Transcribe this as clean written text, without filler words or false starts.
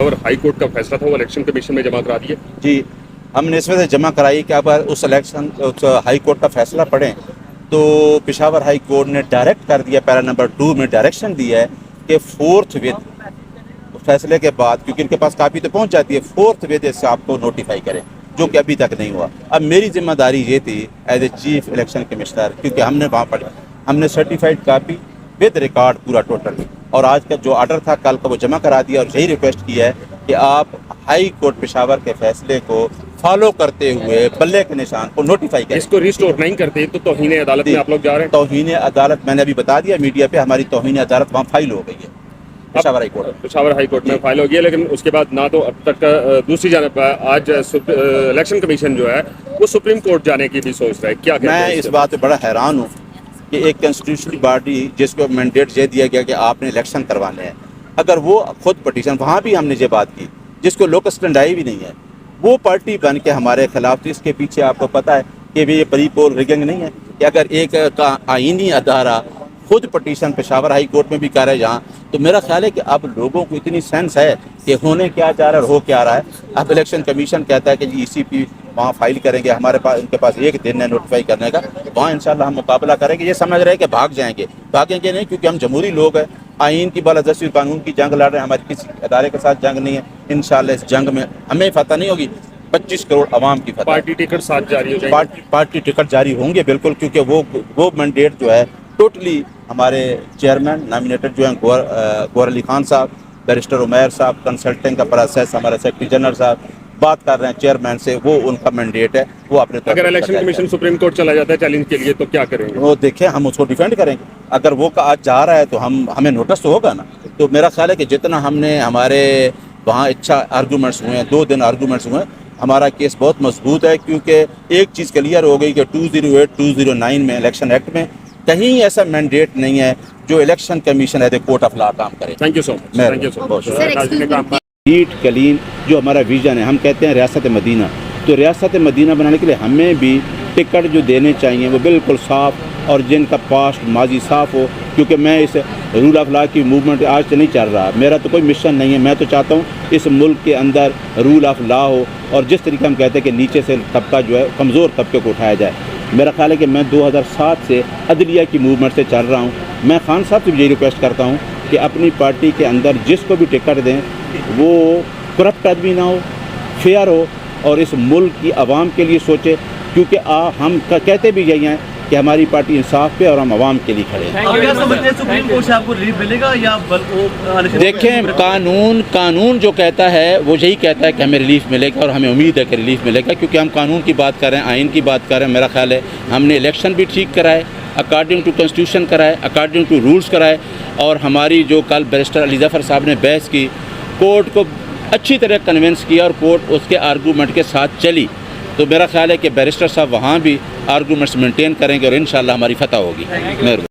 Peshawar high court کا فیصلہ تھا وہ الیکشن کمیشن میں جمع کرا دیا؟ جی ہم نے اس میں سے جمع کرائی کہ اب اس ہائی کورٹ کا فیصلہ پڑھیں تو پشاور ہائی کورٹ نے ڈائریکٹ کر دیا، پیرا نمبر 2 میں ڈائریکشن دیا ہے کہ فورتھ ود فیصلے کے بعد، کیونکہ ان کے پاس کاپی تو پہنچ جاتی ہے، فورتھ ود اس سے آپ کو نوٹیفائی کریں، جو کہ ابھی تک نہیں ہوا۔ اب میری ذمہ داری یہ تھی as a chief election commissioner, کیونکہ ہم نے وہاں پڑھی، ہم نے سرٹیفائڈ کاپی ود ریکارڈ پورا ٹوٹل، اور آج کا جو آرڈر تھا کل کا وہ جمع کرا دیا، اور یہی ریکویسٹ کی ہے کہ آپ ہائی کورٹ پشاور کے فیصلے کو فالو کرتے ہوئے بلے کے نشان کو نوٹیفائی کریں۔ اس کو ریسٹور نہیں کرتے تو توہین عدالت میں آپ لوگ جا رہے ہیں؟ توہین عدالت میں نے ابھی بتا دیا میڈیا پہ، ہماری توہین عدالت وہاں فائل ہو گئی ہے پشاور ہائی کورٹ میں فائل ہو گیا، لیکن اس کے بعد نہ تو اب تک دوسری جانب آج الیکشن کمیشن جو ہے وہ سپریم کورٹ جانے کی بھی سوچ رہا ہے، کیا کہتے ہیں؟ میں اس بات پہ بڑا حیران ہوں کہ ایک کنسٹیٹیوشنل باڈی جس کو مینڈیٹ یہ دیا گیا کہ آپ نے الیکشن کروانے ہیں، اگر وہ خود پٹیشن، وہاں بھی ہم نے یہ بات کی جس کو لوکس اسٹینڈائی بھی نہیں ہے، وہ پارٹی بن کے ہمارے خلاف، تو اس کے پیچھے آپ کو پتہ ہے کہ یہ پری پول ریگنگ نہیں ہے کہ اگر ایک آئینی ادارہ خود پٹیشن پشاور ہائی کورٹ میں بھی کر رہے جہاں، تو میرا خیال ہے کہ اب لوگوں کو اتنی سینس ہے کہ ہونے کیا جا رہا ہے اور ہو کیا رہا ہے۔ اب الیکشن کمیشن کہتا ہے کہ جی ECP وہاں فائل کریں گے، ہمارے پاس ان کے پاس ایک دن ہے نوٹیفائی کرنے کا، وہاں انشاءاللہ ہم مقابلہ کریں گے۔ یہ سمجھ رہے ہیں کہ بھاگ جائیں گے، بھاگیں گے نہیں، کیونکہ ہم جمہوری لوگ ہیں، آئین کی بالادستی اور قانون کی جنگ لڑ رہے ہیں، ہماری کسی ادارے کے ساتھ جنگ نہیں ہے۔ انشاءاللہ اس جنگ میں ہمیں فتح نہیں ہوگی، 25 کروڑ عوام کی فتح۔ پارٹی ٹکٹ ساتھ جاری ہو جائیں گے؟ پارٹی ٹکٹ جاری ہوں گے بالکل، کیونکہ وہ مینڈیٹ جو ہے ٹوٹلی ہمارے چیئرمین نامینیٹڈ جو ہیں گور علی خان صاحب، بیرسٹر عمیر صاحب، کنسلٹنگ کا پروسیس ہمارے سیکرٹری جنرل صاحب بات کر رہے ہیں چیئرمین سے، وہ ان کا مینڈیٹ ہے، وہ اپنے طرف۔ اگر الیکشن کمیشن سپریم کورٹ چلا جاتا ہے چیلنج کے لیے تو کیا کریں گے؟ وہ دیکھیں، ہم اس کو ڈیفینڈ کریں گے۔ اگر وہ آج جا رہا ہے تو ہمیں نوٹس تو ہوگا نا۔ تو میرا خیال ہے کہ جتنا ہم نے ہمارے وہاں اچھا آرگومنٹس ہوئے ہیں، 2 دن آرگومنٹس ہوئے ہیں، ہمارا کیس بہت مضبوط ہے، کیونکہ ایک چیز کلیئر ہو گئی کہ 2008 2009 میں الیکشن ایکٹ میں کہیں ایسا مینڈیٹ نہیں ہے جو election commission as a court of law کام کرے۔ Thank you so much, thank you so much. Net clean جو ہمارا ویژن ہے، ہم کہتے ہیں ریاست مدینہ، تو ریاست مدینہ بنانے کے لیے ہمیں بھی ٹکٹ جو دینے چاہیے وہ بالکل صاف اور جن کا پاسٹ ماضی صاف ہو، کیونکہ میں اس رول آف لا کی موومنٹ آج سے نہیں چل رہا، میرا تو کوئی مشن نہیں ہے، میں تو چاہتا ہوں اس ملک کے اندر رول آف لا ہو، اور جس طریقے ہم کہتے ہیں کہ نیچے سے طبقہ جو ہے کمزور طبقے کو اٹھایا جائے۔ میرا خیال ہے کہ میں 2007 سے عدلیہ کی موومنٹ سے چل رہا ہوں، میں خان صاحب سے بھی یہی ریکویسٹ کرتا ہوں کہ اپنی پارٹی کے اندر جس کو بھی ٹکٹ دیں وہ کرپٹ آدمی نہ ہو، فیئر ہو، اور اس ملک کی عوام کے لیے سوچے، کیونکہ ہم کہتے بھی یہی ہیں کہ ہماری پارٹی انصاف پہ اور ہم عوام کے لیے کھڑے ہیں۔ دیکھیں، قانون جو کہتا ہے وہ یہی کہتا ہے کہ ہمیں ریلیف ملے گا، اور ہمیں امید ہے کہ ریلیف ملے گا، کیونکہ ہم قانون کی بات کر رہے ہیں، آئین کی بات کر رہے ہیں۔ میرا خیال ہے ہم نے الیکشن بھی ٹھیک کرائے، اکارڈنگ ٹو کنسٹیٹیوشن کرائے، اکارڈنگ ٹو رولز کرائے، اور ہماری جو کل بیرسٹر علی ظفر صاحب نے بحث کی، کورٹ کو اچھی طرح کنونس کیا اور کورٹ اس کے آرگومنٹ کے ساتھ چلی، تو میرا خیال ہے کہ بیرسٹر صاحب وہاں بھی آرگومنٹس مینٹین کریں گے اور انشاءاللہ ہماری فتح ہوگی۔